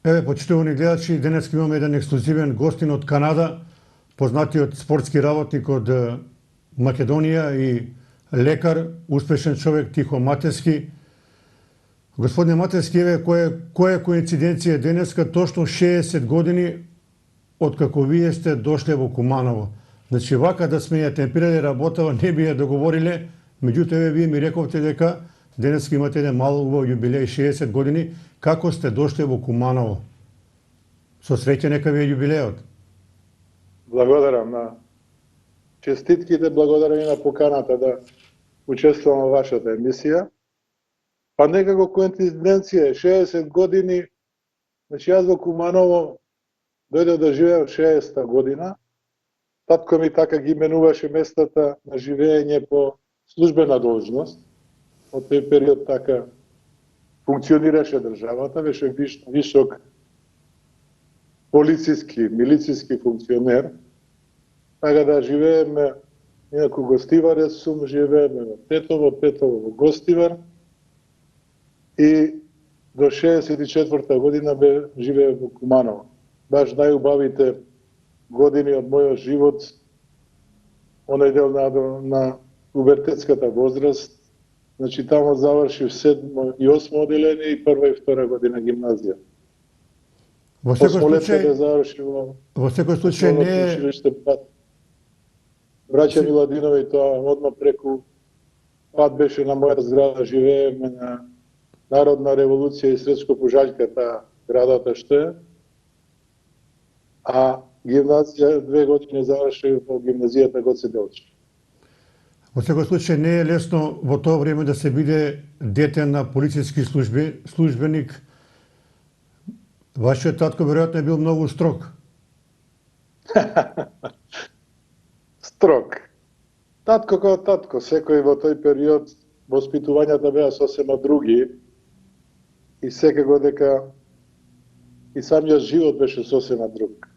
Еве, почитувани гледачи, денес имаме еден ексклузивен гостин од Канада, познатиот спортски работник од Македонија и лекар, успешен човек Тихо Матевски. Господине Матевски, еве, која коинциденција денеска, точно 60 години откако вие сте дошле во Куманово. Значи, вака да сме ја темпирали работава, не би ја договориле, меѓутоа, еве, вие ми рековте дека денеска имате еден мал убав јубилеј 60 години. Како сте дошле во Куманово? Со среќа нека ви е јубилеот. Благодарам на честитките, благодарам и на поканата да учествувам во вашата емисија. Па некако коинциденција, 60 години, значи јас во Куманово дојдов да живеам 60-та година. Татко ми така ги именуваше местата на живење по службена должност. Од тој период така функционираше државата, беше висок полициски, милициски функционер. Така да живееме, инаку Гостиварец сум, живееме во Тетово во Гостивар и до 64-та година живееме во Куманово. Баш најубавите години од мојот живот, онај дел на пубертетската возраст. Значи, тамо завршив 7 и 8 оделение и 1 и 2 година гимназија. Во секој случај не училиште Браќа Миладинови, тоа одма преку пат беше на моја зграда, живееме на Народна револуција и Средско Пожаljка, таа градата што е. А гимназија 2 години завршив во гимназијата Гоце Делчев. Во секој случај не е лесно во тоа време да се биде дете на полициски службеник. Вашиот татко веројатно е бил многу строг. Строг. Татко како татко, секој во тој период воспитувањата беа сосема други и секако дека и самиот живот беше сосема друг.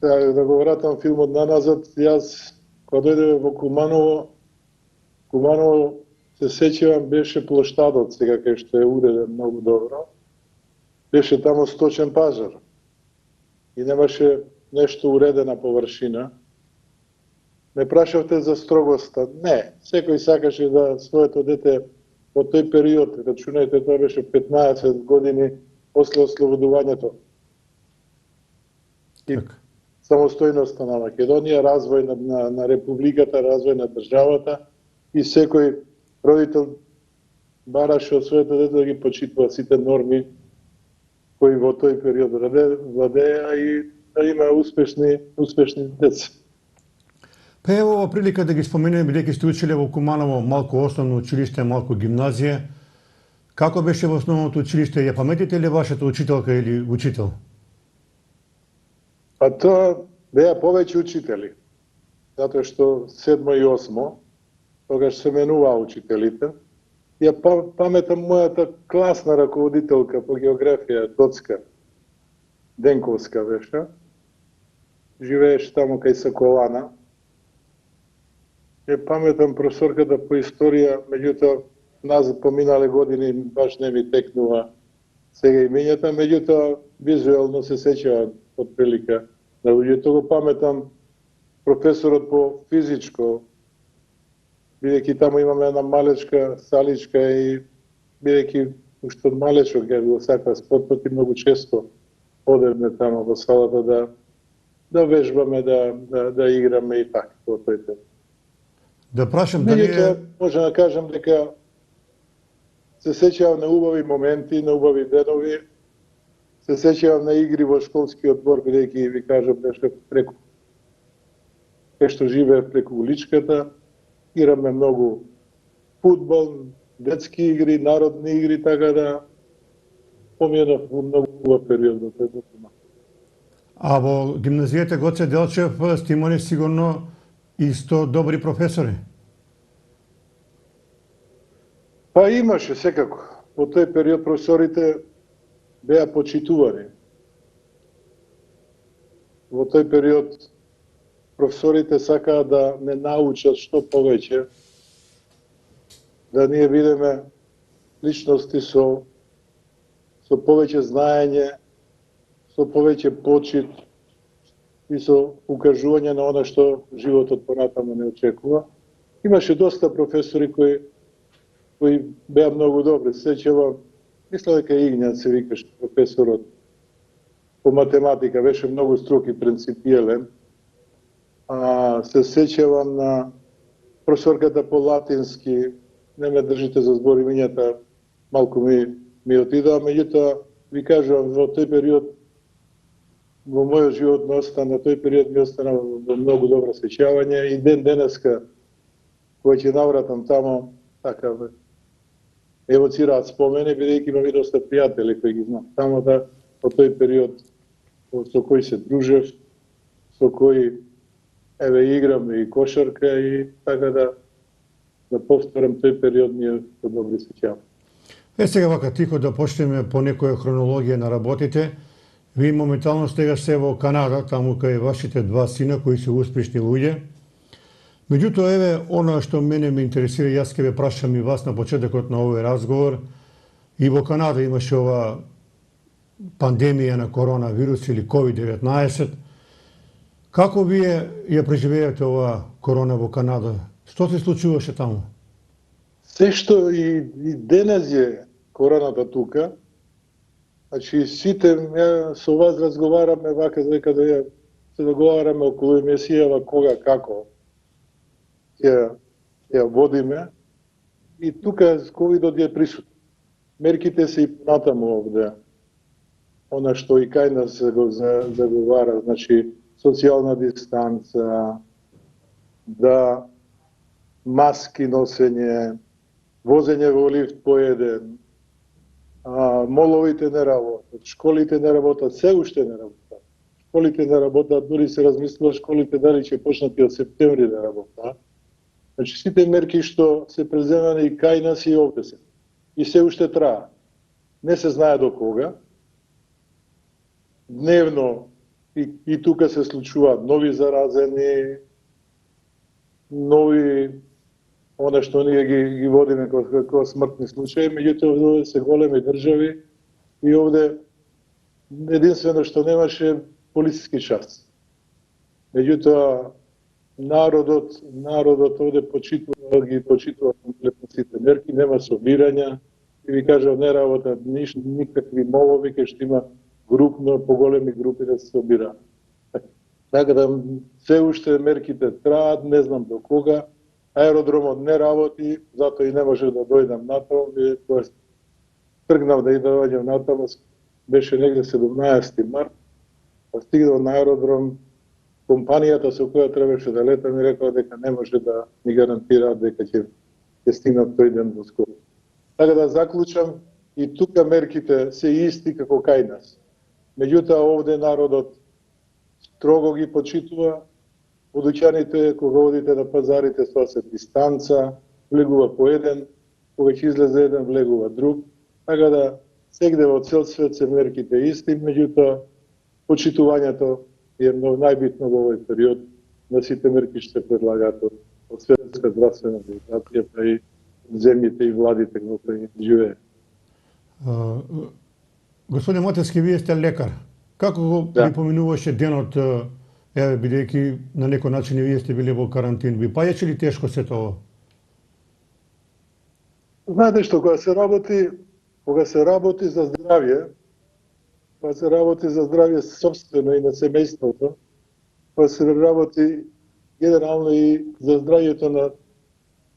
Да го вратам филмот наназад, јас кога дојдев во Куманово се сеќавам беше плоштадот сега кај што е уреден многу добро. Беше тамо сточен пазар и немаше нешто уредена површина. Ме прашавте за строгоста. Не, секој сакаше да своето дете во тој период, рачунајте, тоа беше 15 години после ослободувањето. И самостојноста на Македонија, развој на републиката, развој на државата и секој родител бараше од своето дете да ги почитува сите норми кои во тој период владеа и да има успешни деца. Па ево ова прилика да ги споменеме, бидејќи сте учеле во Куманово малку основно училиште, малку гимназија. Како беше во основното училиште? Ја паметите ли вашата учителка или учител? Па тоа беа повеќе учители, затоа што 7 и 8, тогаш се менуваа учителите. Ја паметам мојата класна раководителка по географија, Доцка Денковска беше. Живееше тамо кај Соколана. Ја паметам професорката по историја, меѓутоа назад поминале години баш не ми текнува сега имењата, меѓутоа визуелно се сеќава од прилика да луѓето. Го паметам професорот по физичко, бидејќи таму имаме една малечка саличка и бидејќи уште од малечок ја го сака спортот и многу често одеме таму во салата да вежбаме, да играме и така во тој ден. Да прашам дали е... Може да кажам дека се сеќавам на убави моменти, на убави денови, се сеќавам на игри во школскиот двор, бидејќи ви кажам беше преку кај што живеев преку уличката, играме многу фудбал, детски игри, народни игри, така да поминав во многу убав период во тој документ. А во гимназијата Гоце Делчев сте имали сигурно исто добри професори? Па имаше секако. Во тој период професорите беа почитувани. Во тој период професорите сакаа да не научат што повеќе, да ние видиме личности со со повеќе знаење, со повеќе почит и со укажување на она што животот понатаму не очекува. Имаше доста професори кои беа многу добри. Сеќавам, мисля дека Игњат се викаше професорот по математика, беше многу строг и принципиелен. Се сеќавам на професорката по латински, не ме држите за збор имињата, малку ми отидоа, меѓутоа ви кажувам, во тој период, во мојот живот ми остана, тој период ми остана во многу добро сеќавање и ден денеска, кој ќе навратам тамо, така евоцираат спомени, бидејќи имам и доста пријатели кои ги знам тамо, да во тој период со кој се дружев, со кој играм и кошарка и така да повторам тој период ми е со добри сеќавања. Сега вака тихо да почнеме по некоја хронологија на работите. Ви моментално сега се во Канада, таму кај вашите два сина кои се успешни луѓе. Меѓутоа, она што мене ме интересира, јас ќе ве прашам и вас на почетокот на овој разговор. И во Канада имаше ова пандемија на коронавирус или COVID-19. Како вие ја преживеате ова корона во Канада? Што се случуваше таму? Се што и денес е короната тука, значи сите со вас разговараме вака дека да се договараме околу емисијава кога како ја водиме и тука ковидот е присутен. Мерките се и натаму овде. Она што и кај нас се го заговара, значи социјална дистанца, да маски носење, возење во лифт по еден, моловите не работат, школите не работат, се уште не работат. Школите не работат, дури се размислува школите дали ќе почнат и од септември да работат. Значи сите мерки што се преземани и кај нас и овде се. И се уште траа. Не се знае до кога. Дневно и тука се случуваат нови заразени, нови она што ние ги водиме како смртни случаи, меѓутоа овде се големи држави и овде единствено што немаше полициски час. Меѓутоа народот овде ги почитува комплетно сите мерки, нема собирања и ви кажам не работат никакви молови кај што има групно, поголеми групи да се собираат. Така да се уште мерките траат, не знам до кога. Аеродромот не работи, затоа и не може да дојдам натаму. Кога тргнав да доаѓам натаму, беше негде 17 март, па стигнав на аеродром, компанијата со која требаше да летам ми рекла дека не може да ни гарантираат дека ќе стигнат тој ден до Скопје. Така да заклучам, и тука мерките се исти како кај нас. Меѓутоа овде народот строго ги почитува. Во дуќаните, кога одите на пазарите, тоа се дистанца, влегува по еден, кога ќе излезе еден, влегува друг. Така да, сегде во цел свет се мерките исти, меѓутоа, почитувањето е многу најбитно во овој период на сите мерки што се предлагаат од Светска здравствена организација, па и земјите и владите во кои живее. Господин Матевски, вие сте лекар. Како го припоминуваше денот, бидејќи на некој начин и вие сте били во карантин, ви паѓаше ли тешко се тоа? Знаете што, кога се работи за здравје, кога се работи за здравје собствено и на семејството, кога се работи генерално и за здравјето на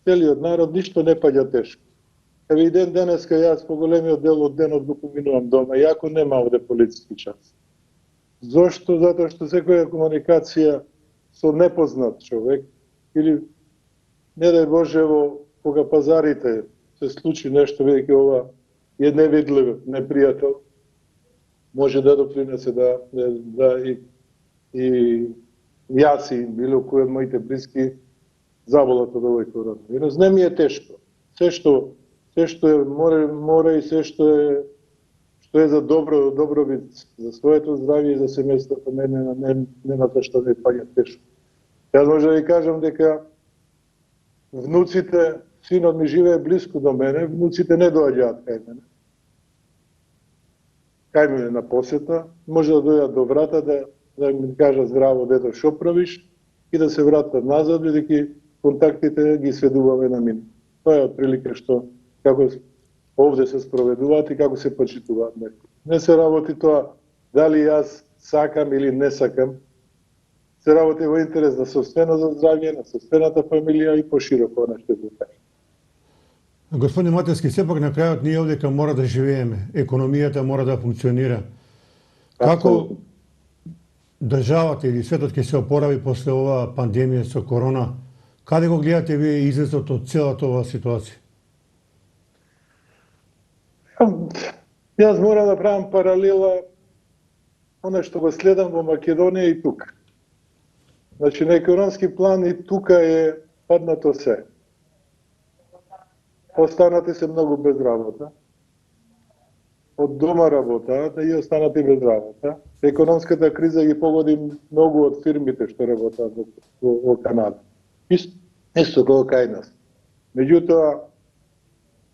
целиот народ, ништо не паѓа тешко. Еве и денеска јас поголемиот дел од денот го поминувам дома, иако нема овде полициски час. Зошто? Затоа што секоја комуникација со непознат човек или не дај Боже кога пазарите се случи нешто, бидејќи ова е невидлив непријател, може да допринесе да и јас и било кој од моите блиски заболат од овој коронавирус. Не ми е тешко. Се што е мора и се што е за добробит за своето здравје и за семејството, нема што не паѓа тешко. Јас може да ви кажам дека внуците, синот ми живее блиску до мене, внуците не доаѓаат кај мене. кај мене на посета, може да дојдат до врата да ми кажат здраво дето што правиш и да се вратат назад, бидејќи контактите ги сведуваме на минимум. Тоа е отприлика што како овде се спроведуваат и како се почитуваат мерки. Не се работи тоа дали јас сакам или не сакам, се работи во интерес на сопствено здравје, на сопствената фамилија и пошироко она што се кажа. Господин Матевски, сепак на крајот ние овдека мора да живееме, економијата мора да функционира. Како државата или светот ќе се опорави после оваа пандемија со корона? Каде го гледате вие излезот од целата оваа ситуација? Јас мора да правам паралела она што го следам во Македонија и тука. Значи, на економски план и тука е паднато се. Останати се многу без работа. Од дома работаат и останати без работа. Економската криза ги погоди многу од фирмите што работаат во Канада. Исто како кај нас. Меѓутоа,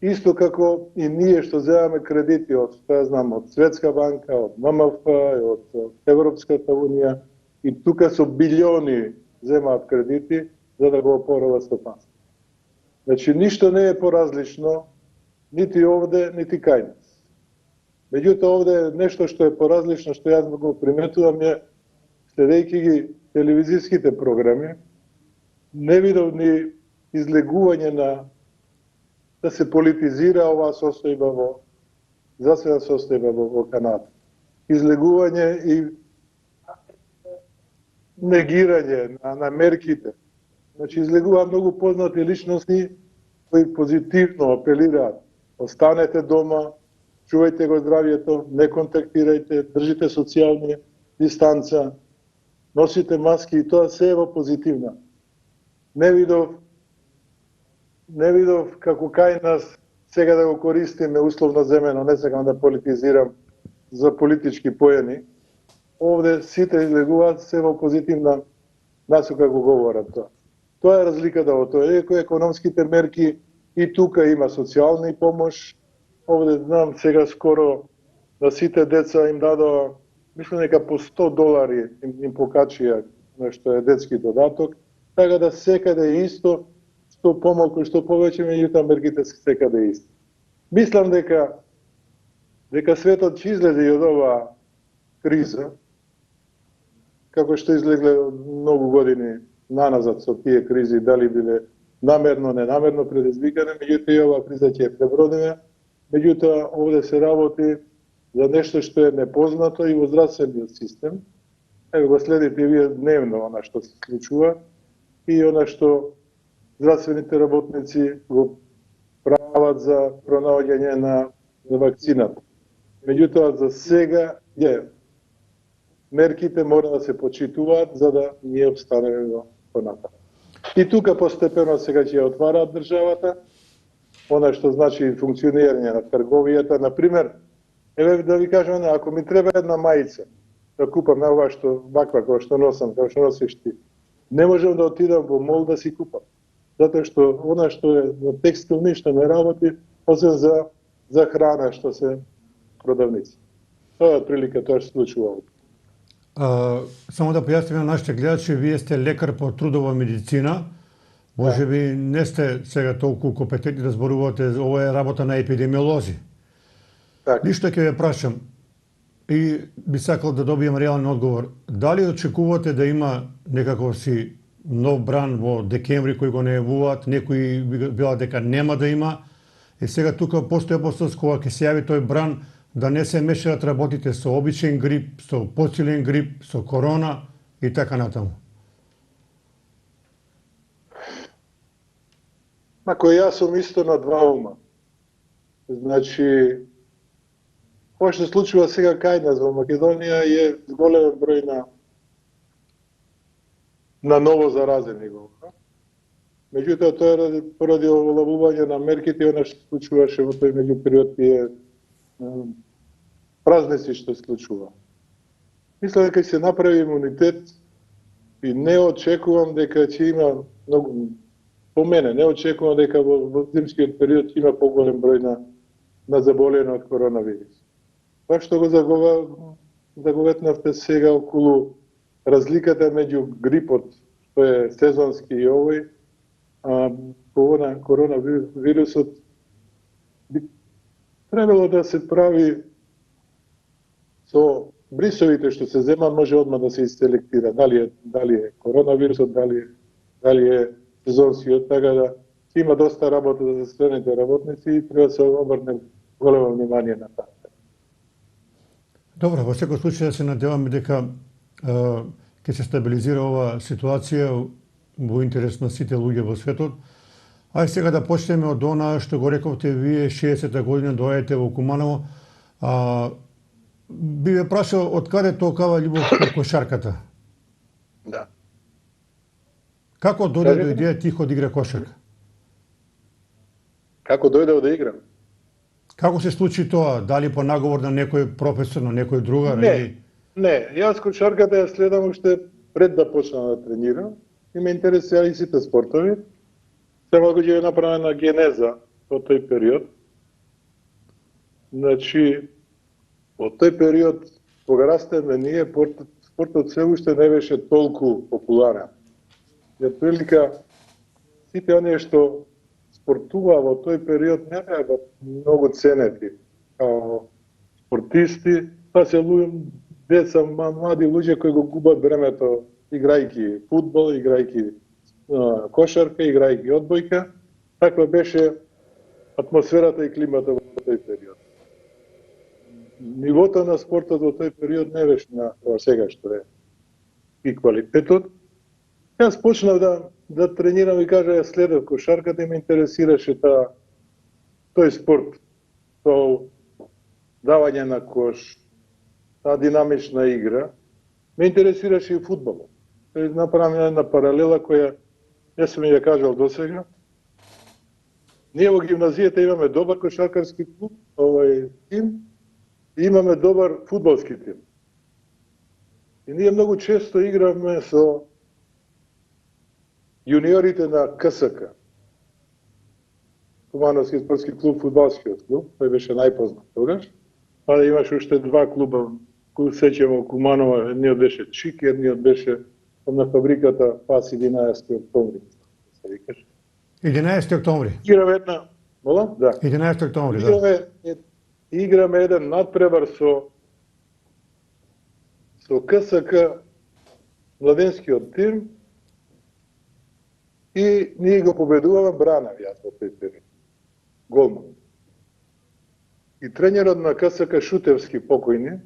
исто како и ние што земаме кредити од, што ја знам, од Светска банка, од ММФ, од Европската унија, и тука со билиони земаат кредити за да го опорават стопанство. Значи, ништо не е поразлично, нити овде, нити кај нас. Меѓутоа, овде е нешто што е поразлично, што јас го приметувам е, следејќи ги телевизиските програми, не видов ни излегување на да се политизира оваа состојба во засеја состојба во Канада. Излегување и негирање на мерките. Значи, излегуваат многу познати личности кои позитивно апелираат. Останете дома, чувајте го здравјето, не контактирајте, држите социјални дистанца, носите маски и тоа се е во позитивна. Не видов како кај нас сега да го користиме условно земено, не сакам да политизирам за политички поени. Овде сите излегуваат се во позитивна насока го говорат тоа. Тоа е разликата во тоа. Иако економските мерки и тука има социјални помош, овде знам сега скоро на сите деца им дадоа, мислам дека по $100 им покачија нешто е детски додаток, така да секаде исто, што помалку и што повеќе, меѓутоа мерките се секаде исто. Мислам дека светот ќе излезе од оваа криза, како што излегле многу години наназад со тие кризи, дали биле намерно, ненамерно предизвикане, меѓутоа и оваа криза ќе ја пребродиме. Меѓутоа, овде се работи за нешто што е непознато и во здравствениот систем. Еве го следите вие дневно она што се случува и она што здравствените работници го прават за пронаоѓање на вакцината. Меѓутоа, за сега мерките мора да се почитуваат за да ние обстанеме во понатаму. И тука постепено сега ќе ја отвараат државата, она што значи функционирање на трговијата. Например, еве да ви кажам, ако ми треба една мајца да купам на ова што ваква која што носам, како што носиш ти, не можам да отидам во мол да си купам. Затоа што она што е за текстил ништо не работи, освен за храна што се продавници. Тоа е отприлика тоа што се случува овде. Само да појасниме на нашите гледачи, вие сте лекар по трудова медицина. Може би не сте сега толку компетентни да зборувате, ова е работа на епидемиолози. Так. Ништо ќе ве прашам и би сакал да добијам реален одговор. Дали очекувате да има некаков си нов бран во декември кој го најавуваат, некои била дека нема да има, и сега тука постои опасност кога ќе се јави тој бран да не се мешаат работите со обичен грип, со посилен грип, со корона и така натаму. Мако јас сум исто на два ума. Значи, ова што случува сега кај нас во Македонија е голем број на ново заразени го. Меѓутоа, тоа е поради олабување на мерките, она што случуваше во тој меѓупериод тие празници што случува. Мислам дека ќе се направи имунитет и не очекувам дека ќе има многу, по мене, не очекувам дека во зимскиот период има поголем број на заболени од коронавирус. Пак што го заговетнавте сега околу разликата меѓу грипот, што е сезонски и овој, коронавирусот би требало да се прави со брисовите што се земат, може одма да се изселектира дали е коронавирусот, дали е сезонскиот, така да има доста работа за страните работници и треба да се обрне големо внимание на тоа. Добро, во секој случај се надеваме дека ќе се стабилизира оваа ситуација во интерес на сите луѓе во светот. Ај сега да почнеме од она што го рековте вие, 60-та година доаѓате во Куманово. Би ве прашал од каде толкова љубов кон кошарката? Да. Како дојде до идеја Тихо да игра кошарка? Како дојдев да играм? Како се случи тоа? Дали по наговор на некој професор, на некој другар? Не, јас кошарката ја следам уште пред да почнам да тренирам и ме интересира и сите спортови. Само ќе е направена генеза во тој период. Значи, во тој период, кога растеме ние, спортот се уште не беше толку популарен. И отприлика, сите оние што спортува во тој период не беа многу ценети као спортисти, па се деца, млади луѓе кои го губат времето играјки фудбал, играјки кошарка, играјки одбојка. Таква беше атмосферата и климата во тој период. Нивото на спортот во тој период не беше на ова сега што е и квалитетот. Јас почнав да тренирам и кажа, ја следев кошарката и ме интересираше тој спорт, тоа давање на кош, таа динамична игра. Ме интересираше и фудбалот. Направам една паралела која не сум ја кажал досега. Ние во гимназијата имаме добар кошаркарски клуб, тим, и имаме добар фудбалски тим. И ние многу често играме со јуниорите на КСК. Кумановски спортски клуб, фудбалскиот клуб, тој беше најпознат тогаш. Па да имаш уште два клуба, кои сеќам во Куманово, едниот беше Чик, едниот беше на фабриката Пас 11 октомври. 11 октомври. Играме една, мола? Да. 11 октомври, да. Играме еден надпревар со КСК младенскиот тим и ние го победуваме, бранав јас во тој период. Голман. И тренерот на КСК Шутевски покојни.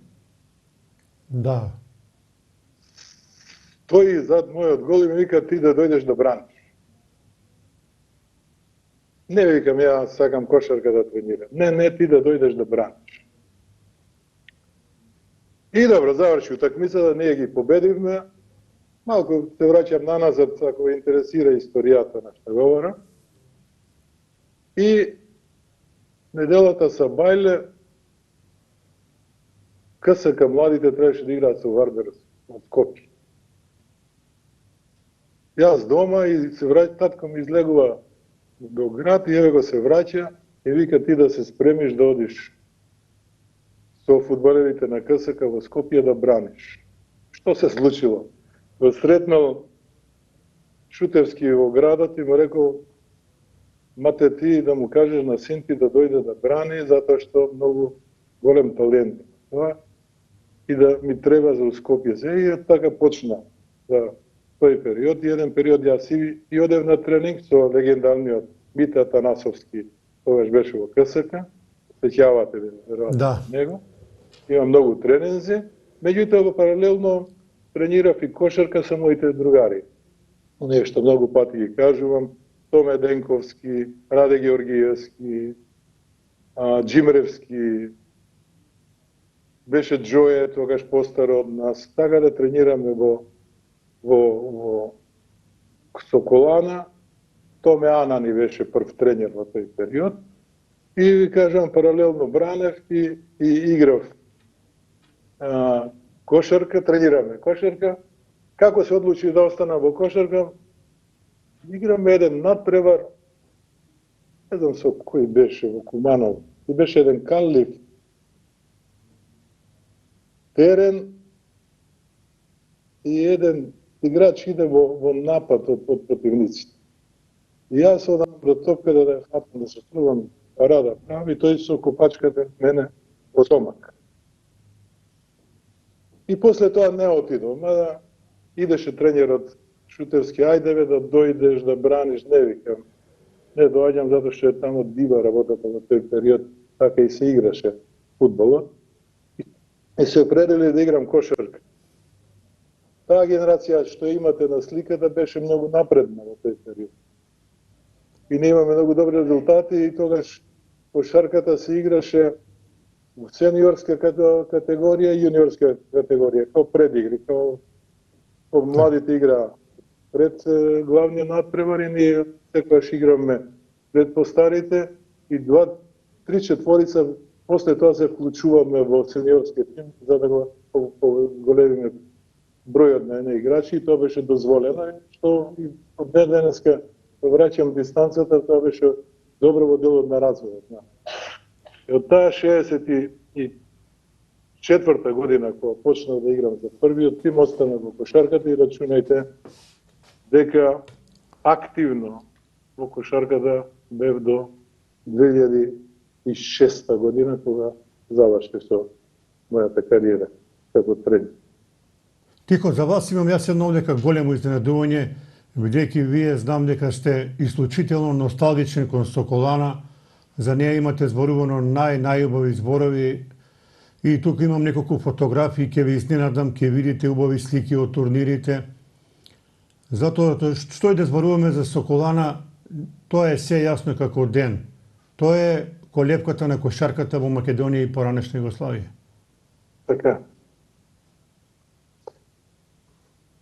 Да. Тој зад мојот гол и ми вика, ти да дојдеш да браниш. Не викам, ја сакам кошарка да тренирам. Не, ти да дојдеш да браниш. И добро, заврши утакмицата, ние ги победивме. Малку се враќам наназад, ако ве интересира историјата на што говорам. И неделата са бајле, КСК младите требаше да играат со Вардарс од Скопје. Јас дома и се враќам, татко ми излегува до град и еве го се враќа и вика, ти да се спремиш да одиш со фудбалерите на КСК во Скопје да браниш. Што се случило? Го сретнал Шутевски во градот и му рекол, мате ти да му кажеш на син ти да дојде да брани, затоа што многу голем талент и да ми треба за Скопје. И така почна за тој период. И еден период јас и одев на тренинг со легендарниот Мите Атанасовски, тогаш беше во КСК, сеќавате веројатно него. Има многу тренинзи, меѓутоа паралелно тренирав и кошарка со моите другари. Оние што многу пати ги кажувам, Томе Денковски, Раде Георгиевски, Джимревски, беше Джоје, тогаш постар од нас, така да тренираме во Соколана. Томе Анани беше прв тренер во тој период. И ви кажам, паралелно бранев и играв кошарка, тренираме кошарка. Како се одлучи да останам во кошарка? Играме еден надпревар, не знам со кој беше во Куманово. И беше еден Каллив. терен и еден играч иде во напад од противниците. И јас одам до топката да ја фатам, да се трудам парада прави, тој со копачката мене во стомак. И после тоа не отидов, мада идеше тренерот шутерски, ајде бе да дојдеш, да браниш, не викам. Не доаѓам затоа што е тамо дива работата во тој период, така и се играше фудбалот. И се определи да играм кошарка. Таа генерација што имате на сликата беше многу напредна во тој период. И не имаме многу добри резултати и тогаш кошарката се играше во сениорска категорија и јуниорска категорија, као предигри, као младите играа пред главниот надпревар и ние секогаш играме пред постарите и 2-3-4 после тоа се вклучуваме во сениорскиот тим за да го големиме бројот на играчи и тоа беше дозволено, што и од денеска враќам дистанцата, тоа беше добро во делот на развојот. И од таа 64-та година, кога почнав да играм за првиот тим, останав во кошарката и рачунајте дека активно во кошарката бев до 2006 година, кога завршив со мојата кариера како тренер. Тихо, за вас имам јас едно дека големо изненадување, бидејќи вие знам дека сте исклучително носталгични кон Соколана, за неја имате зборувано најубави зборови и тука имам неколку фотографии, ќе ви изненадам, ќе видите убави слики од турнирите. Затоа што и да зборуваме за Соколана, тоа е се јасно како ден. Тоа е колепката на кошарката во Македонија и поранешна Југославија. Така.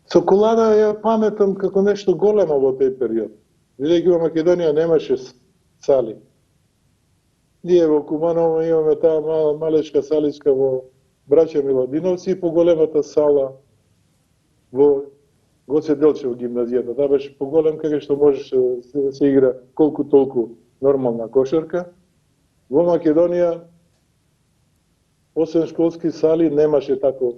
Соколана ја паметам како нешто големо во тој период. Бидејќи во Македонија немаше сали. Ние во Куманово имаме таа малечка саличка во Браќа Миладиновци и поголемата сала во Гоце Делчево гимназијата. Таа беше поголем каде што можеше да се игра колку толку нормална кошарка. Во Македонија освен школски сали немаше тако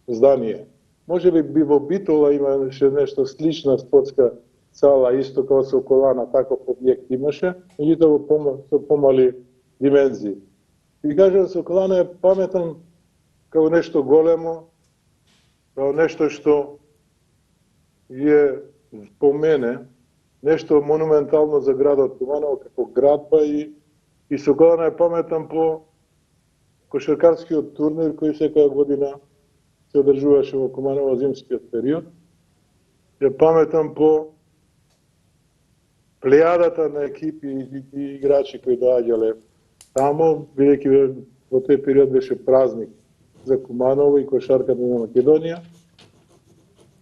здание. Може би во Битола имаше нешто слична спортска сала, исто како Соколана, таков објект имаше, меѓутоа со помали димензии. И кажам, Соколана е паметен како нешто големо, како нешто што е по мене нешто монументално за градот Куманово како градба и Соколана е паметен по кошаркарскиот турнир кој секоја година се одржуваше во Куманово зимскиот период. Е паметен по плејадата на екипи и играчи кои доаѓале тамо, бидејќи во тој период беше празник за Куманово и кошарката на Македонија.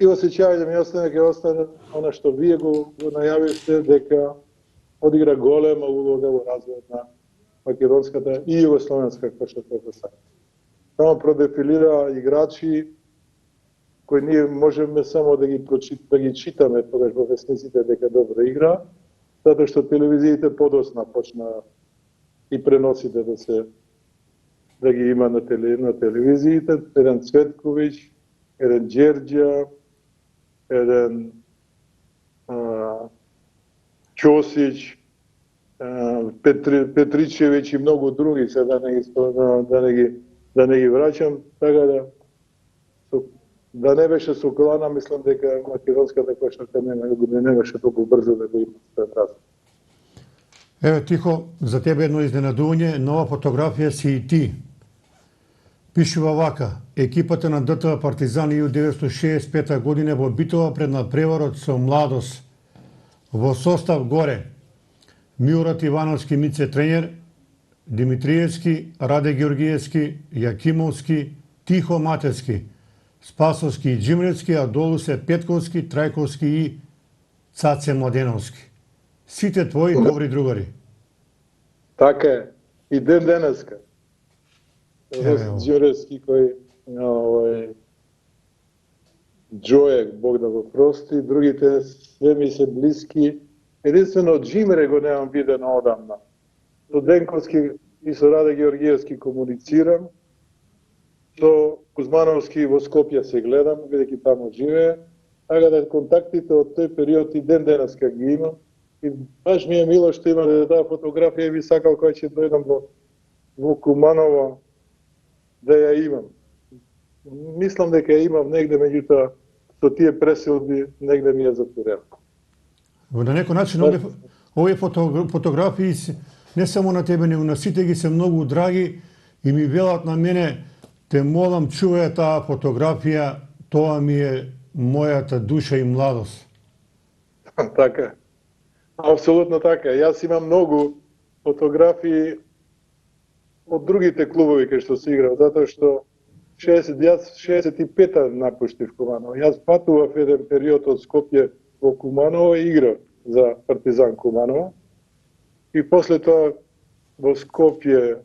И осеќавањето ми остане ќе остане она што вие го најавивте, дека одигра голема улога во развојот на македонската и југословенска кошарка. Тамо продефилира играчи кои ние можеме само да ги читаме тогаш во весниците дека добро игра, затоа што телевизиите подосна почна и преносите да ги има на телевизиите, еден Цветковиќ, еден Џерџа, еден Ќосиќ, Петричевиќ и многу други, се да не ги враќам, така да не беше Соколана, мислам дека македонската кошарка не беше толку брзо да го има развој. Еве, Тихо, за тебе едно изненадување, нова фотографија си и ти. Пишува вака: екипата на ДТВ Партизан U1965 година во Битола пред надпреварот со Младост. Во состав горе Миурат Ивановски Мице тренер, Димитриевски, Раде Георгиевски, Јакимовски, Тихо Матевски, Спасовски и Џимревски, а долу се Петковски, Трајковски и Цаце Младеновски. Сите твои добри другари. Така е. И ден денеска. Џимревски кој Џоек, Бог да го прости, другите све ми се блиски. Единствено Џимре го немам видено одамна. Со Денковски и со Раде Георгиевски комуницирам. Со Кузмановски во Скопје се гледам, бидејќи таму живее, така да контактите од тој период и ден денеска ги имам. И баш ми е мило што имате таа фотографија и би сакал кога ќе дојдам во Куманово да ја имам. Мислам дека ја имам негде, меѓутоа со тие преселби негде ми е затворено. На некој начин овие фотографии не само на тебе, него на сите ги се многу драги и ми велат на мене: те молам, чувај таа фотографија, тоа ми е мојата душа и младост. Така. Апсолутно така. Јас имам многу фотографии од другите клубови кај што се играв, затоа што 65-та напуштив Куманово. Јас патував еден период од Скопје во Куманово и играв за Партизан Куманово. И после тоа во Скопје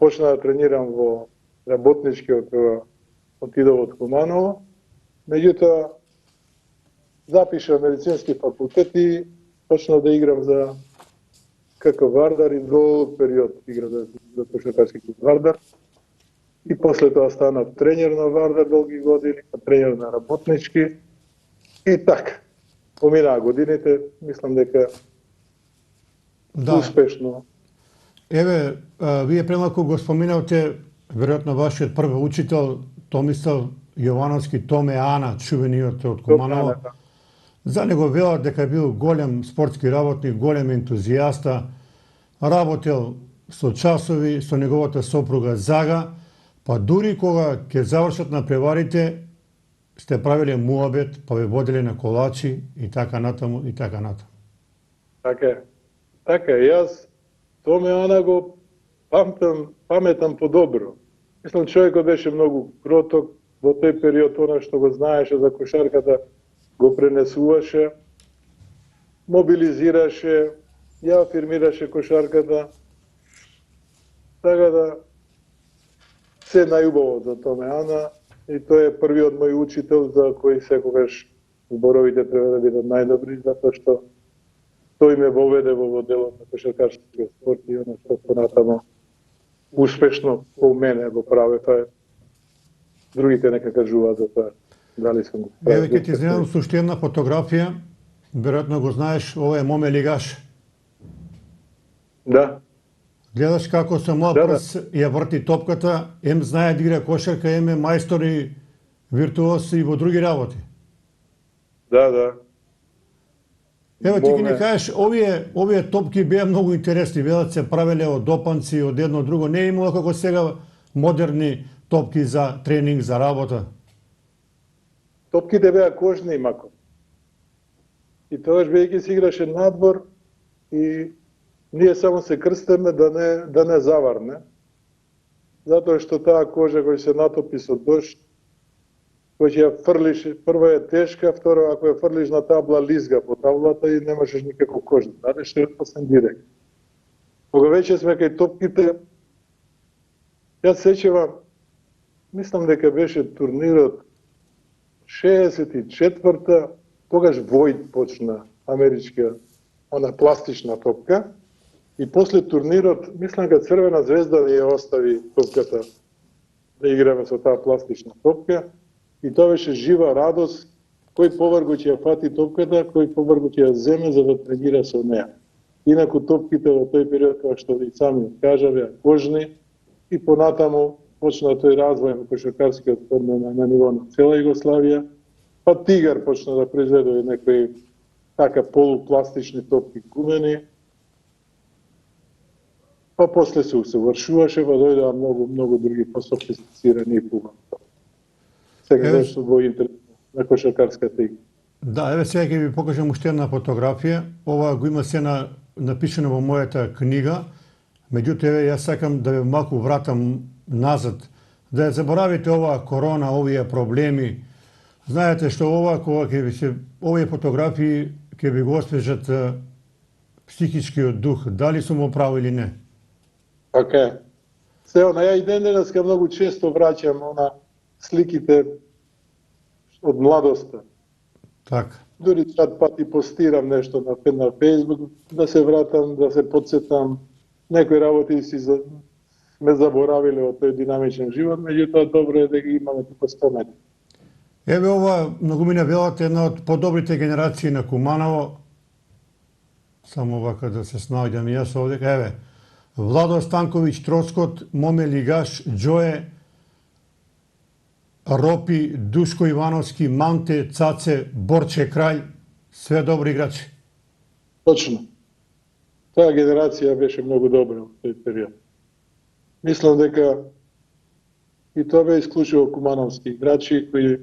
почна да тренирам во работничкиот кога отидов од Куманово. Меѓутоа запишав медицински факултет и почнав да играм за КК Вардар и долг период играв за кошаркарски клуб Вардар. И после тоа станав тренер на Вардар долги години, тренер на работнички. И така, поминаа годините, мислам дека успешно. Еве, вие премалку го споминавте, веројатно вашиот први учител Томислав Јовановски, Томе Ана, чувениот од Куманово. За него велат дека бил голем спортски работник, голем ентузијаста, работел со часови со неговата сопруга Зага, па дури кога ќе завршат на преварите, сте правиле муабет, па ве воделе на колачи и така натаму и така натаму. Така, јас Томе Ана го паметам подобро. Мислам, човекот беше многу кроток, во тој период она што го знаеше за кошарката го пренесуваше, мобилизираше, ја афирмираше кошарката. Така да се најубаво за Томе Ана и тој е првиот мој учител за кој секогаш зборовите треба да бидат најдобри, затоа што тој ме воведе во делот на кошаркарскиот спорт и она што понатамо успешно по мене го праве, другите нека кажуваат за тоа. Дали сум го правил. Еве ќе ти изгледам сушти една фотографија, веројатно го знаеш, ова е Моме Лигаш. Да. Гледаш како со мој прс ја врти топката, ем знае да игра кошарка, ем е мајстор и виртуоз и во други работи. Да. Ево ти ќе ни кажеш, овие топки беа многу интересни, велат се правеле од опанци, од едно друго, не е имало како сега модерни топки за тренинг, за работа. Топките беа кожни и маков. И тогаш бејќи се играше надвор и ние само се крстеме да не заварне, затоа што таа кожа која се натопи со дожд, кој ќе ја фрлиш, прва е тешка, второ ако ја фрлиш на табла лизга по таблата и немашеш никако кожа, дадеш репосен директ. Кога веќе сме кај топките, јас сеќавам, мислам дека беше турнирот 64-та, тогаш Војд почна америчка, она пластична топка, и после турнирот, мислам дека Црвена звезда ни ја остави топката да играме со таа пластична топка, и тоа беше жива радост, кој поврго ќе ја фати топката, кој поврго ќе ја земе за да тренира со неа. Инаку топките во тој период, како што ви сами кажа, беа кожни и понатаму почна тој развој на кошаркарскиот спорт на ниво на цела Југославија, па Тигар почна да произведува некои така полупластични топки гумени, па после се усовршуваше, па дојдоа многу други пософистицирани и пубави. Сега нешто во интерес на кошаркарската игра. Да, еве сега ќе ви покажам уште една фотографија. Ова го има се напишано во мојата книга. Меѓутоа, еве јас сакам да ве малку вратам назад, да ја заборавите оваа корона, овие проблеми. Знаете што кога ќе ви се овие фотографии ќе ви го освежат психичкиот дух, дали сум во право или не? Така. Се ја и денеска многу често враќам сликите од младоста. Така. Дури чат пати постирам нешто на Facebook, да се вратам, да се подсетам, некои работи си сме заборавиле од тој динамичен живот, меѓутоа добро е да ги имаме тука спомени. Еве ова, многумина велат, една од подобрите генерации на Куманово. Само вака да се снаоѓам и јас овде. Еве, Владо Станковиќ Троскот, Моме Лигаш, Џое, Ропи, Душко Ивановски, Манте, Цаце, Борче Краљ, све добри играчи. Точно. Таа генерација беше многу добра во тој период. Мислам дека и тоа бе исклучиво кумановски играчи кои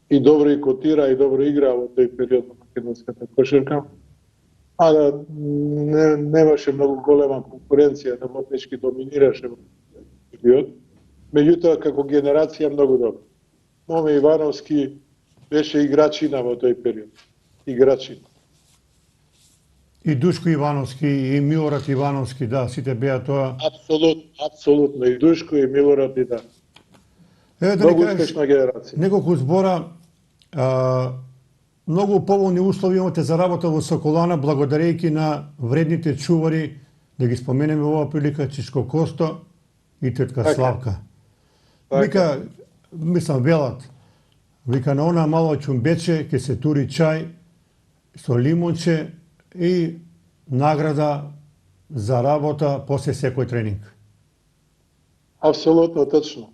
и добро и котира и добро игра во тој период на македонската кошарка. А да немаше многу голема конкуренција, да мотнички доминираше во тој период. Меѓутоа, како генерација многу добро. Моме Ивановски беше играчина во тој период. Играчина. И Душко Ивановски, и Милорад Ивановски, да, сите беа тоа. Апсолутно. И Душко, и Милорад, и да. Еве да Многу ни кажеш успешна генерација. неколку збора. Многу поволни услови имате за работа во Соколана, благодарејќи на вредните чувари, да ги споменеме во оваа прилика, Чичко Косто и тетка Така. Славка. Така. Вика, мислам, велат, вика, на она мало чумбече ќе се тури чај со лимонче и награда за работа после секој тренинг. Апсолутно точно.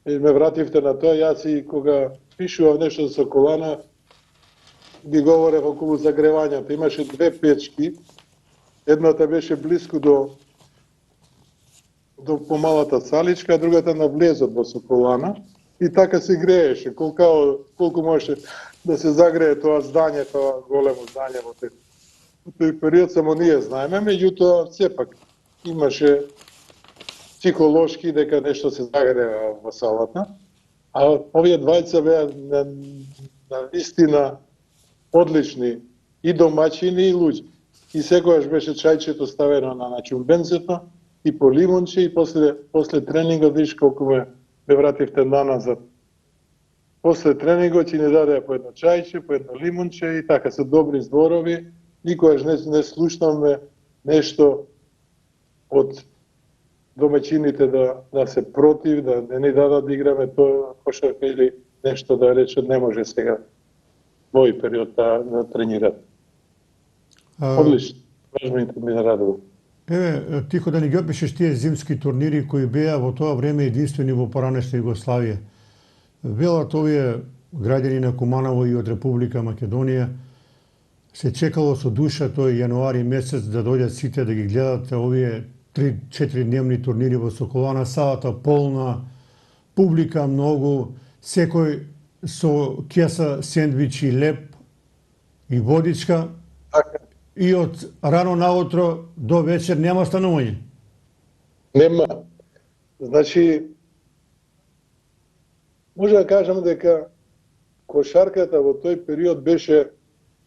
И ме вративте на тоа, јас и кога пишував нешто за Соколана, ги говорев околу загревањето. Имаше две печки, едната беше близко до помалата саличка, а другата на влезот во Соколана. И така се грееше, колку можеше да се загрее тоа здање, тоа големо здање во тој период, само ние знаеме, меѓутоа сепак имаше психолошки дека нешто се загрева во салата. А овие двајца беа на вистина одлични и домаќини и луѓе. И секогаш беше чајчето ставено на чумбенцето и по лимонче и после тренингот, виж колку ме вративте назад. После тренингот ќе ни даде по едно чајче, по едно лимонче и така се добри зборови. Никогаш не слушнаме нешто од домаќините да се против, да не ни дадат да играме тоа кошарка или нешто да речат не може сега во овој период да тренират. Одлично. Важно ми да радува. Еве, тихо да ни ги опишеш тие зимски турнири кои беа во тоа време единствени во поранешна Југославија. Велат овие граѓани на Куманово и од Република Македонија се чекало со душа тој јануари месец да дојдат сите да ги гледат овие 3-4 дневни турнири во Соколана, салата полна, публика многу, секој со кеса сендвичи, леп и водичка. Така. И од рано наутро до вечер нема станување. Нема. Значи, може да кажам дека кошарката во тој период беше,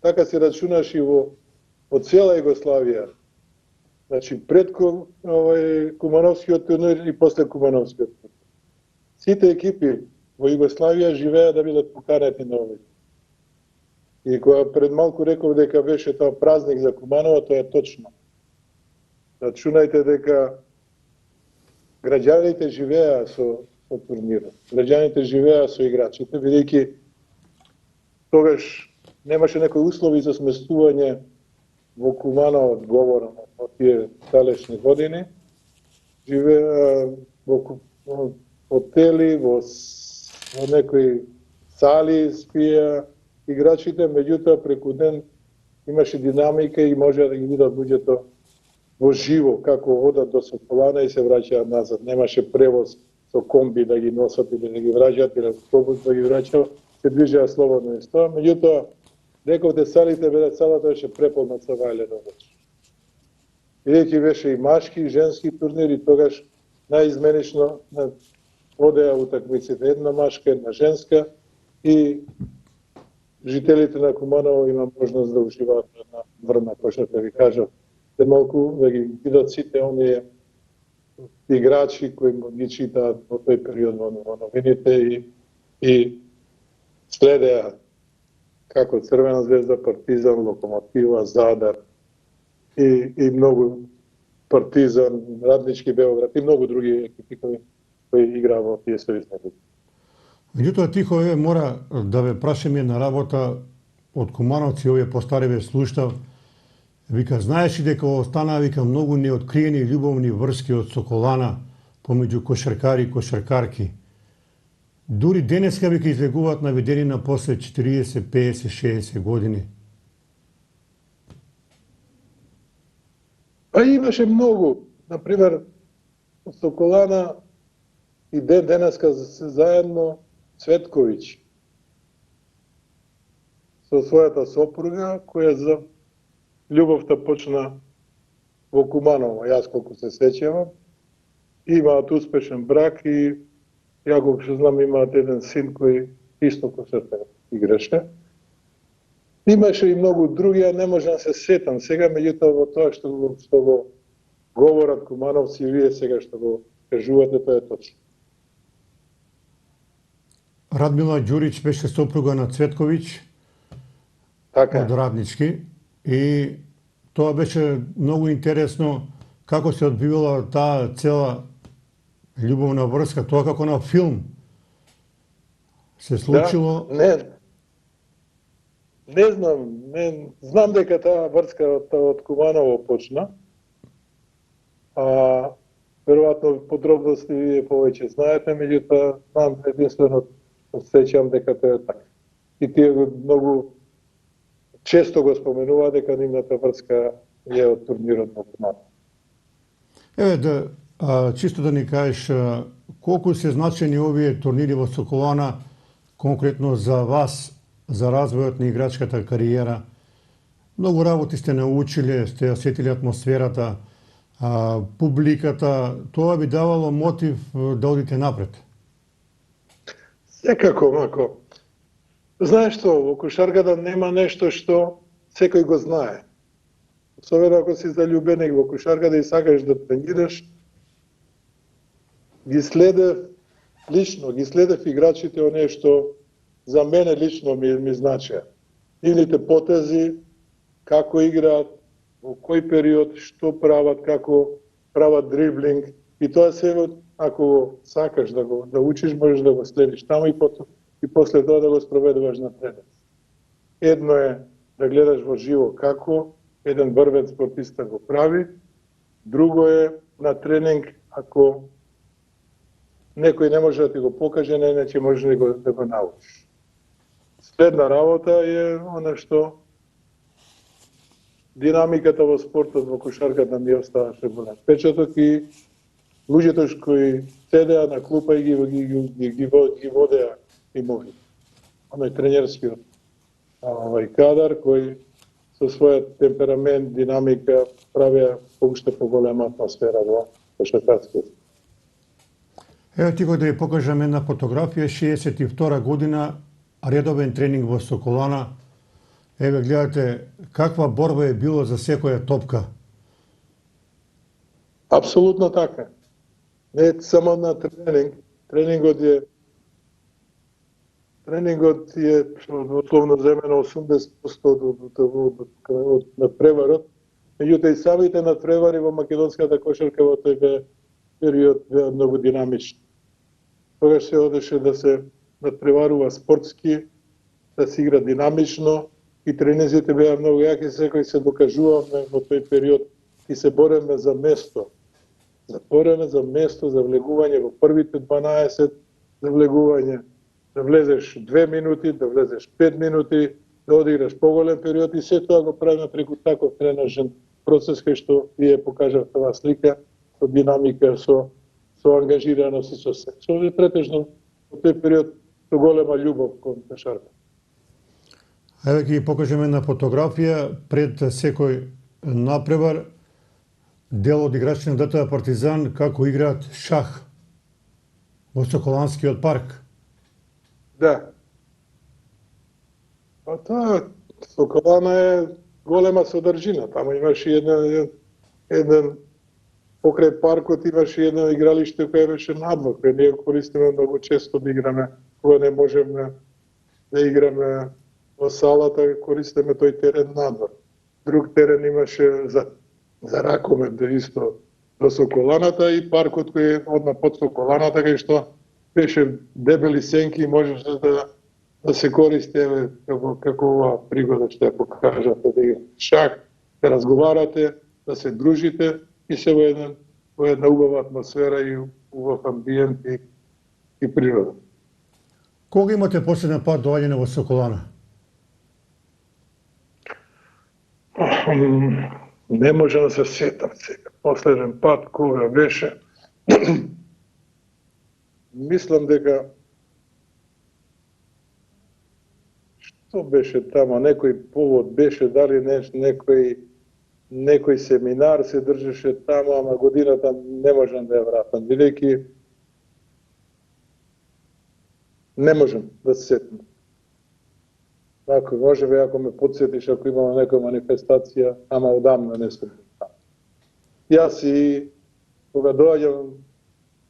така се рачунаше во цела Југославија. Значи, пред Кумановскиот турнир и после Кумановскиот турнир. Сите екипи во Југославија живеа да бидат поканети на овој. И кога пред малку реков дека беше тоа празник за Куманово, тоа е точно. Рачунајте дека граѓаните живеа со турнирот. Граѓаните живеа со играчите, бидејќи тогаш немаше некои услови за сместување во Куманово, одговорно во тие далечни години. Живеа во хотели, во некои сали спија играчите, меѓутоа преку ден имаше динамика и може да ги видат луѓето во живо како одат до Соколана и се враќаат назад. Немаше превоз со комби да ги носат или да ги враќаат или автобус да ги враќаат, се движеа слободно из тоа. Меѓутоа, рековте салите салата беше преполна со вајле до вечер. Бидејќи беше и машки и женски турнири, тогаш наизменично одеа утакмиците, една машка, една женска и жителите на Куманово има можност да уживаат на врна кошарка, ви кажав, да малку да ги видат сите оние играчи кои ги читаат во тој период во новините и следеа како Црвена звезда, Партизан, Локомотива, Задар и многу Партизан, Раднички Београд и многу други екипи кои играа во тие сојузни лиги. Меѓутоа, Тихо, мора да ве прашам една работа од Кумановци, овие постари ве слуштав. Вика, знаеш ли дека останаа, вика, многу неоткриени љубовни врски од Соколана помеѓу кошаркари и кошаркарки. Дури денеска, вика, излегуваат наведени после 40, 50, 60 години. А имаше многу. Например, Соколана и денеска се заедно Цветковиќ со својата сопруга, која за љубовта почна во Куманово, јас колку се сеќавам. Имаат успешен брак и ја го што знам имаат еден син кој исто кошарка играше. Имаше и многу други, а не можам да се сетам сега, меѓутоа во тоа што го говорат Кумановци и вие сега што го кажувате, тоа е точно. Радмила Ѓурич беше сопруга на Цветковиќ, така од Раднички, и тоа беше многу интересно како се одбивала таа цела љубовна врска, тоа како на филм се случило. Да, не знам, знам дека таа врска од Куманово почна, а веројатно подробности вие повеќе знаете, меѓутоа знам единствено сеќам дека тоа е така. И тие многу често го споменува дека нивната врска е од турнирот во Куманово. Еве, чисто да ни кажеш, колку се значени овие турнири во Соколана, конкретно за вас, за развојот на играчката кариера? Многу работи сте научиле, сте осетили атмосферата, публиката, тоа би давало мотив да одите напред? Секако, мако. Знаеш што, во кошарката нема нешто што секој го знае. Особено ако си заљубеник во кошарката и сакаш да тренираш, ги следев играчите оние што за мене лично ми значеа. Нивните потези, како играат, во кој период, што прават, како прават дриблинг, и тоа се ако сакаш да учиш, можеш да го следиш таму и после тоа да го спроведуваш на тренинг. Едно е да гледаш во живо како еден врвен спортиста го прави, друго е на тренинг ако некој не може да ти го покаже, иначе можеш да го научиш. Следна работа е она што динамиката во спортот во кошарката ми оставаше голем впечаток и луѓето кои седеа на клупа и ги водеа имови. Оној тренерскиот кадар кој со својот темперамент, динамика правеа уште поголема атмосфера во кошаркарскиот. Ево ти го да ви покажам една фотографија, 62 година, редовен тренинг во Соколана. Еве гледате каква борба е било за секоја топка. Апсолутно така. Не само на тренинг. Тренингот е условно земено 80% од надпреварот. Меѓутоа и самите надпревари во македонската кошарка во тој период беа многу динамични. Тогаш се одеше да се надпреварува спортски, да се игра динамично и тренизите беа многу јаки, секој се докажуваме во тој период и се бореме за место. За влегување во првите 12, за влегување да влезеш 2 минути, да влезеш 5 минути, да одиграш поголем период и се тоа го правиме преку таков тренажен процес кај што вие покажавте оваа слика, со динамика, со ангажираност и со се. Со претежно во тој период со голема љубов кон кошарка. Еве ќе ги покажеме една фотографија пред секој напревар, дел од играчите на ДТВ Партизан како играат шах во Соколанскиот парк. Да. Па тоа Соколана е голема содржина. Таму имаше еден покрај паркот имаше едно игралиште кое беше надвор, кое ние користиме многу често да играме, кога не можеме да играме во салата, користиме тој терен надвор. Друг терен имаше за ракомет да исто до Соколаната и паркот кој е одма под Соколаната, кај што беше дебели сенки и можеше да се користи како ова пригода што ја покажате, да шах, да разговарате, да се дружите и се во една убава атмосфера и убав амбиент и природа. Кога имате последен пат доаѓање во Соколана? Не може да се сетам сега. Последен пат кога беше. Мислам дека што беше тамо, некој повод беше, дали некој семинар се држеше тамо, ама годината не можам да ја вратам, бидејќи не можам да се сетам. Ако може би, ако ме подсетиш, ако имаме некоја манифестација, ама одамна не сум таму. Јас и кога доаѓам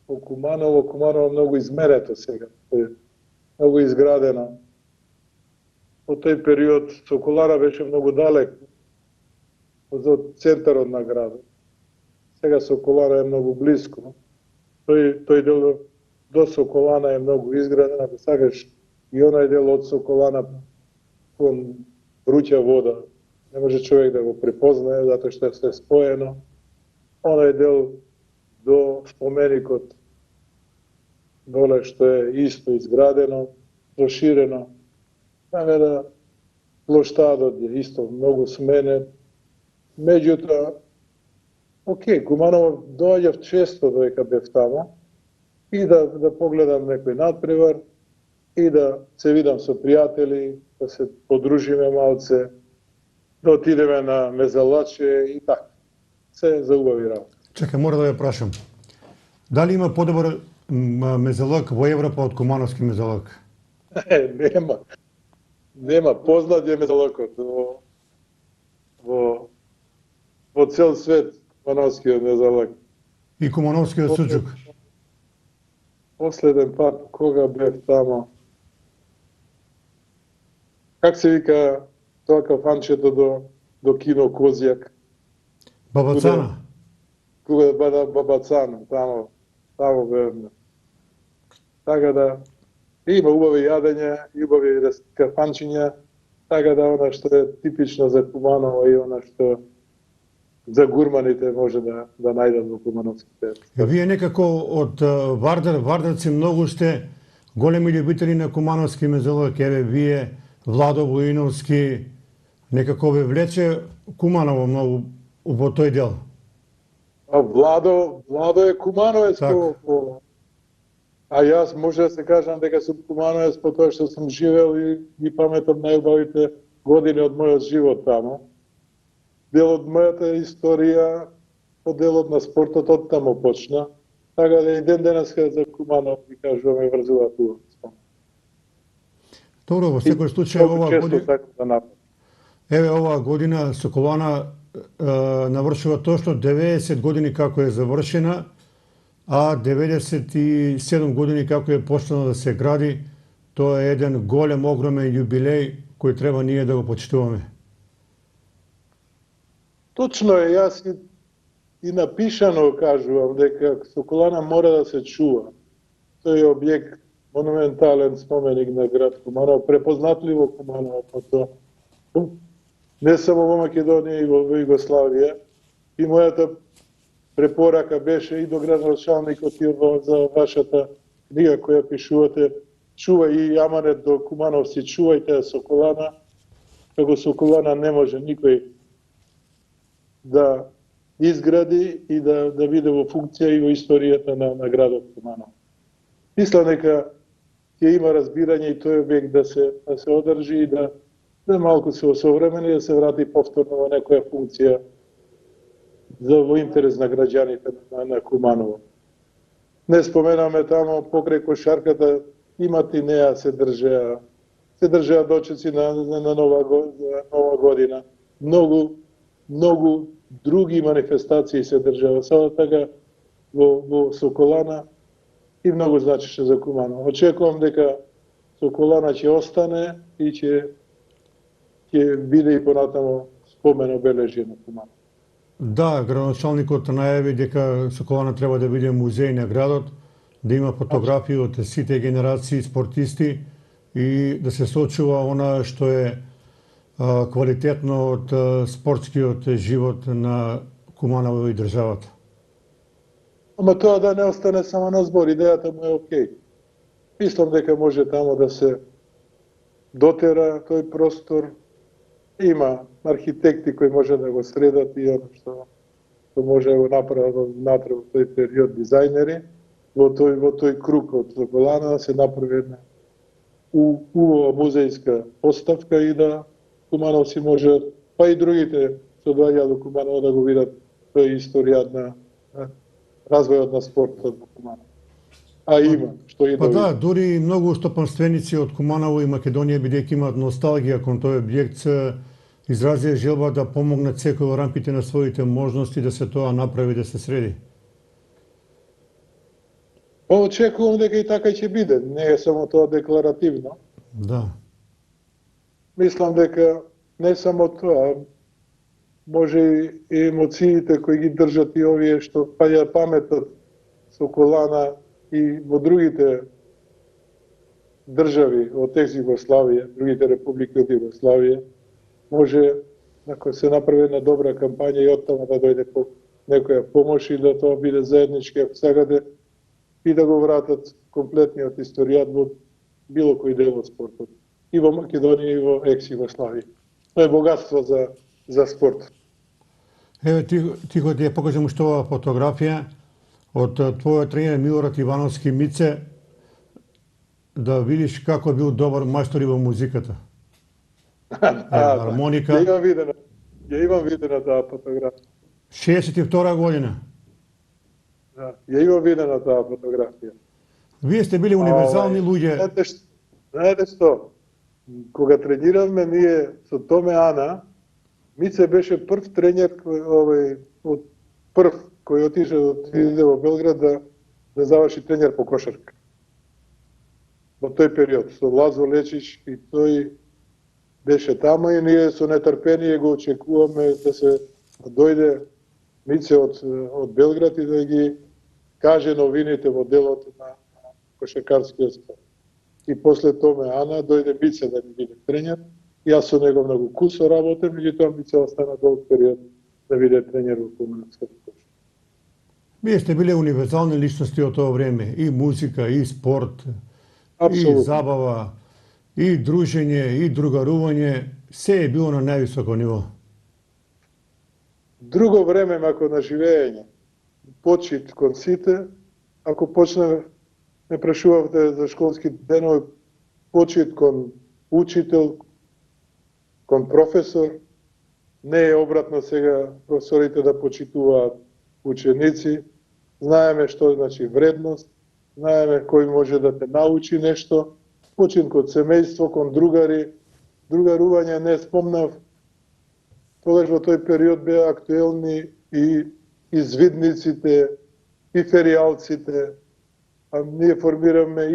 по Куманово многу измерето сега, многу изградено. По тој период Соколана беше многу далек од центарот на градот. Сега Соколана е многу близко. Тој дел до Соколана е многу изграден, ако сакаш и онај дел од Соколана кон вруќа вода. Не може човек да го препознае, затоа што е се споено. Онај дел до споменикот доле што е исто изградено, проширено. Така да плоштадот е исто многу сменен. Меѓутоа, Куманово доаѓав често додека бев тамо и да погледам некој надпревар и да се видам со пријатели, да се подружиме малце, да отидеме на мезалаче и така. Се за убави работа. Чекај, мора да ја прашам. Дали има подобар мезалак во Европа од кумановски мезалак? Нема. Нема. Познат е мезалакот во цел свет, кумановскиот мезалак. И кумановскиот суџук? Последен пат, кога бев тамо, как се вика тоа кафанчето до кино Козјак? Бабацана? Кога бада Бабацана, тамо бевме. Така да, има убави јадење, убави кафанчиња, така да она што е типично за Куманово и она што за гурманите може да најдат во кумановските. Вие некако од Вардарци многу сте големи љубители на кумановски мезалак. Еве вие, Владо Воиновски, некако ве влече Куманово многу во тој дел. А Владо е кумановец а јас може да се кажам дека сум кумановец по тоа што сум живеел и паметам најубавите години од мојот живот тамо. Дел од мојата историја, делот на спортот од тамо почна. Така да и ден денеска за Куманово ви кажуваме врзува туа. Добро, во секој случај оваа година. Еве оваа година Соколана навршува точно 90 години како е завршена, а 97 години како е почнала да се гради. Тоа е еден голем, огромен јубилеј кој треба ние да го почитуваме. Точно е, јас и напишано кажувам дека Соколана мора да се чува. Тој е објект, монументален споменик на град Куманово, препознатливо Куманово по тоа. Не само во Македонија и во Југославија. И мојата препорака беше и до градоначалникот и за вашата книга која пишувате, чувај и аманет до кумановци, чувајте Соколана, како Соколана не може никој да изгради и да биде во функција и во историјата на градот Куманово. Мислам дека ќе има разбирање и тој објект да се одржи и да малку се осовремени, да се врати повторно во некоја функција во интерес на граѓаните на Куманово. Не споменаме тамо покрај кошарката, има Тинеа се држеа дочеци на нова година. Многу други манифестации се држава. Сада така во Соколана и многу значеше за Куманово. Очекувам дека Соколана ќе остане и ќе биде и понатамо спомен обележје на Куманово. Да, градоначалникот најави дека Соколана треба да биде музеј на градот, да има фотографии од сите генерации спортисти и да се сочува она што е квалитетно од спортскиот живот на Куманово и државата. Ама тоа да не остане само на збор, идејата му е окей. Мислам дека може тамо да се дотера тој простор. Има архитекти кои може да го средат и оно што може да го направат внатре во тој период, дизајнери, во тој круг од Соколана да се направи една убава музејска поставка и да кумановци може, па и другите што доаѓаат до Куманово да го видат тој историјат на развојот на спортот во Куманово. А има, што и Па да, види. дури многу стопанственици од Куманово и Македонија, бидејќи имаат носталгија кон тој објект, изразија желба да помогнат секој во рамките на своите можности да се тоа направи, да се среди. Па очекувам дека и така ќе биде, не е само тоа декларативно. Да. Мислам дека не само тоа, може и емоциите кои ги држат и овие што паѓа паметот Соколана и во другите држави од екс-Југославија, другите републики од Југославија, може ако се направи една добра кампања и оттаму да дојде некоја помош и да тоа биде заеднички, ако сакате, и да го вратат комплетниот историјат во било кој дел од спортот. И во Македонија и во екс-Југославија. Тоа е богатство за спорт. Еве ти го ја покажам уште оваа фотографија од твојот тренер Милорад Ивановски Мице, да видиш како бил добар мајстор и во музиката. Хармоника. Ја имам видена таа фотографија. 62 година. Да, ја имам видена таа фотографија. Вие сте били универзални луѓе. Знаете што? Кога трениравме ние со Томе Ана, Мице беше прв тренер кој отиде во Белград да заврши тренер по кошарка. Во тој период со Лазо Лечич и тој беше тамо и ние со нетрпение го очекуваме да дојде Мице од Белград и да ги каже новините во делот на кошаркарскиот спорт. И после Томе Ана дојде Мице да ни биде тренер. Јас со него многу кусо работев, меѓутоа Мице остана долг период да биде тренер во Кумановската кошарка. Вие сте биле универзални личности од тоа време, и музика, и спорт, Апсолутно. и забава, и дружење, и другарување, се е било на највисоко ниво. Друго време мако на живење, почит кон сите, ако почне, ме прашувавте за школски денови, почит кон учител, кон професор, не е обратно сега професорите да почитуваат ученици, знаеме што значи вредност, знаеме кој може да те научи нешто, почит кон семејство, кон другари, другарување не спомнав. Тогаш во тој период беа актуелни и извидниците, и феријалците, а ние формираме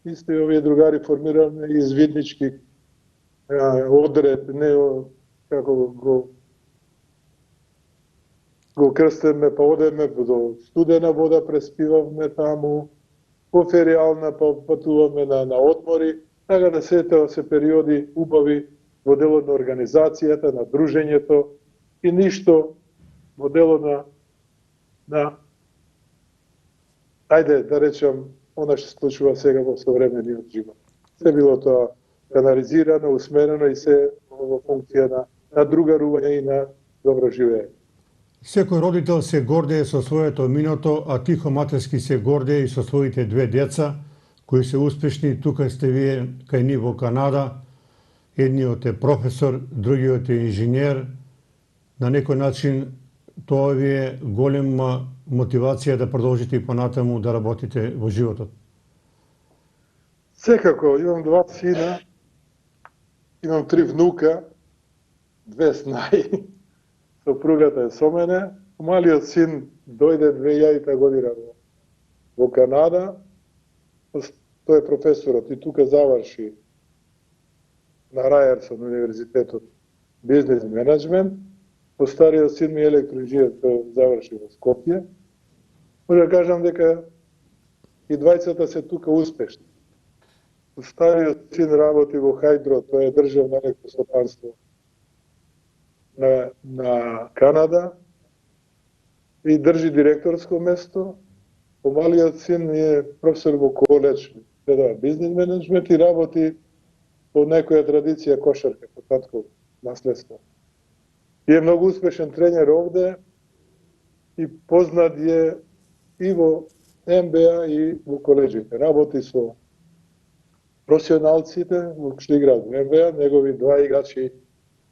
исти овие другари формираме извиднички одред, не како го крстеме, па одеме до студена вода, преспивавме таму, по феријална, па патуваме на одмори, така да се периоди убави во делот на организацијата, на дружењето и ништо во делот на ајде да речам она што се случува сега во современиот живот. Се било тоа канализирано, усмерено и се во функција на другарување и на добро живење. Секој родител се гордее со своето минато, а Тихо Матерски се гордее и со своите две деца, кои се успешни. Тука сте вие кај ни во Канада. Едниот е професор, другиот е инженер. На некој начин тоа ви е голема мотивација да продолжите и понатаму да работите во животот. Секако, имам 2 сина, имам 3 внука, 2 снаи, сопругата е со мене. Малиот син дојде 2000 година во Канада, тој е професорот и тука заврши на Рајерсон универзитетот бизнес менеджмент Постариот син ми електроинженер, тој заврши во Скопје. Може да кажам дека и двајцата се тука успешни. Стариот син работи во Хајдро, тоа е државно електростопанство на Канада и држи директорско место. Помалиот син е професор во коледж, предава бизнес менеджмент и работи по некоја традиција кошарка, по татково наследство. И е многу успешен тренер овде и познат е и во НБА и во коледжите. Работи со професионалците што играат во НБА, негови два играчи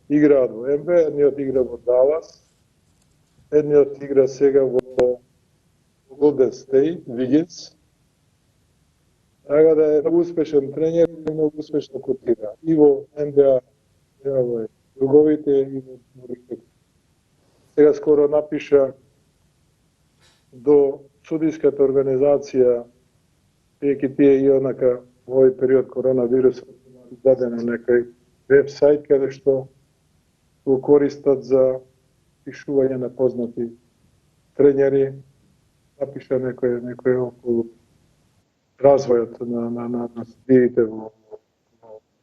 играат во НБА, едниот игра во Далас, едниот игра сега во Голден Стейт, Вигинс. Така да е многу успешен тренер и многу успешно котира. И во НБА, во друговите и во другите. Сега скоро напиша до судиската организација, бидејќи тие и онака во овој период коронавирус дадено некој веб-сайт каде што го користат за пишување на познати тренери, напиша некој околу развојот на судиите во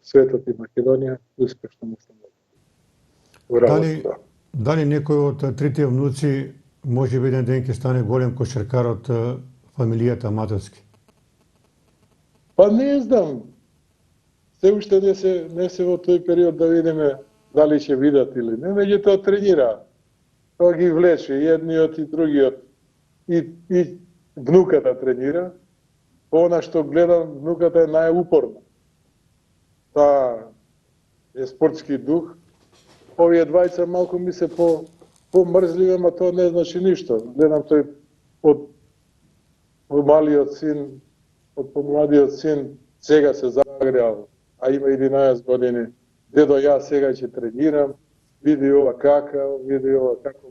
светот и Македонија, успешно мислам. Дали некој од трите внуци може би еден ден ќе стане голем кошаркар од фамилијата Матевски? Па не знам. Се уште не се во тој период да видиме дали ќе видат или не, меѓутоа тренираат. Тоа ги влече и едниот и другиот. И внуката тренира. По она што гледам, внуката е најупорна. Таа е спортски дух. Овие двајца малку ми се помрзливи, ама тоа не значи ништо. Гледам тој од малиот син, од помладиот син, сега се загреал, а има 11 години. Дедо, ја сега ќе тренирам, види ова како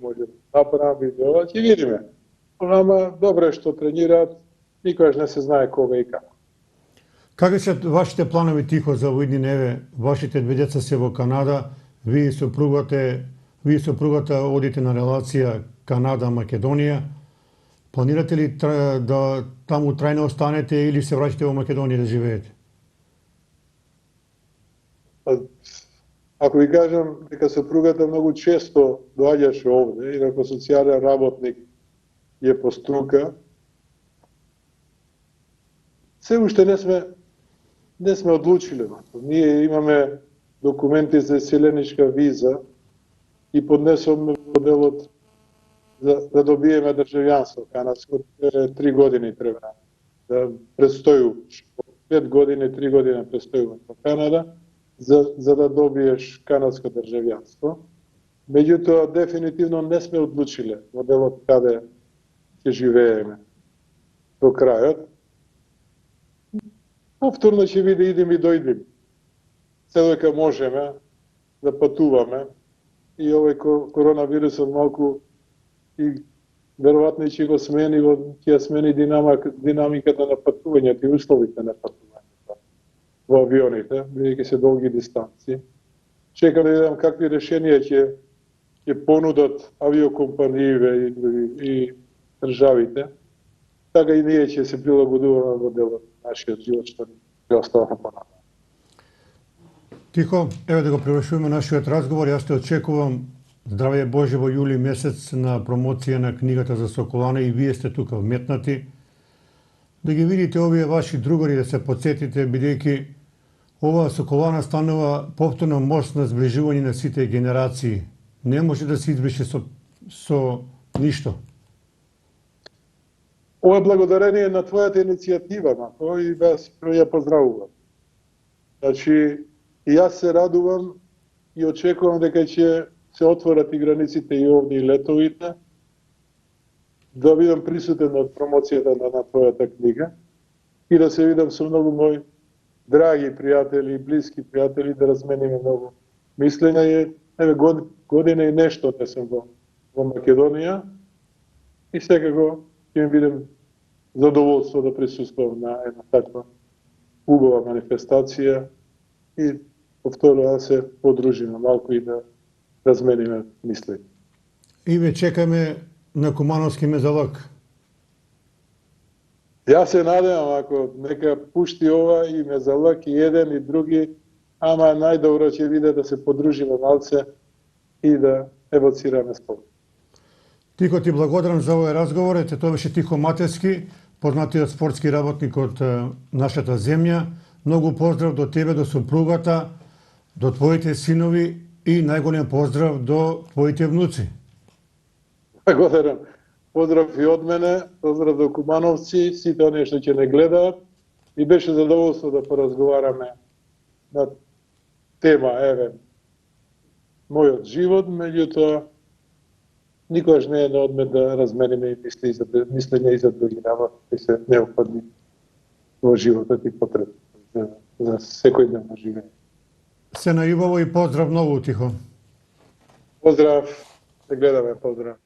може да направам, види ова, ќе видиме. Ама добро е што тренираат, никогаш не се знае кога и како. Какви се вашите планови, Тихо, за овиднина? Еве, вашите две деца се во Канада, вие и сопругата одите на релација Канада-Македонија. Планирате ли да таму трајно останете или се враќате во Македонија да живеете? Ако ви кажам дека сопругата многу често доаѓаше овде, инаку социјален работник е по струка, се уште не сме одлучиле. Ние имаме документи за селеничка виза и поднесовме моделот да добиеме државјанство канадско. 3 години треба да престојуваш. 5 години, 3 години престојуваш во Канада за да добиеш канадско државјанство. Меѓутоа, дефинитивно не сме одлучиле моделот каде ќе живееме до крајот. Повторно ќе биде идем и дојдем. Се додека можеме да патуваме и овој коронавирусот малку и веројатно ќе го смени, ќе смени динамиката на патувањето и условите на патувањето во авионите, бидејќи се долги дистанци. Чекам да видам какви решенија ќе понудат авиокомпаниите и државите. Така и ние ќе се прилагодуваме во делот нашиот живот што ќе остава понатаму. Тихо, еве да го привршуваме нашиот разговор. Јас те очекувам, здравје Боже, во јули месец на промоција на книгата за Соколана и вие сте тука вметнати. Да ги видите овие ваши другари, да се подсетите, бидејќи ова Соколана станува повторно мост на зближување на сите генерации. Не може да се избрише со ништо. Ова е благодарение на твојата иницијатива, Мато, и ја поздравувам. Значи, и јас се радувам и очекувам дека ќе се отворат и границите и овде и летовите, да бидам присутен на промоцијата на твојата книга и да се видам со многу мои драги пријатели и блиски пријатели, да размениме многу мислења. Еве година и нешто не сум во Македонија и секако ќе ми бидем задоволство да присуствувам на една таква убава манифестација и повторно да се подружиме малку и да размениме мисли. И ве чекаме на Кумановски мезалак. Јас се надевам ако нека пушти ова и мезалак и еден и други, ама најдобро ќе биде да се подружиме малце и да евоцираме спорт. Тихо, ти благодарам за овој разговор. Ете, тоа беше Тихо Матевски, познатиот спортски работник од нашата земја. Многу поздрав до тебе, до супругата, до твоите синови и најголем поздрав до твоите внуци. Благодарам. Поздрав и од мене, поздрав до кумановци, сите оние што ќе не гледаат. И беше задоволство да поразговараме на тема, еве, мојот живот, меѓутоа, никогаш не е на одмет да размениме и мислење и за други работи кои се неопходни во животот и потребни за секојдневно живење. Се најубаво и поздрав многу, Тихо. Поздрав, се гледаме, поздрав.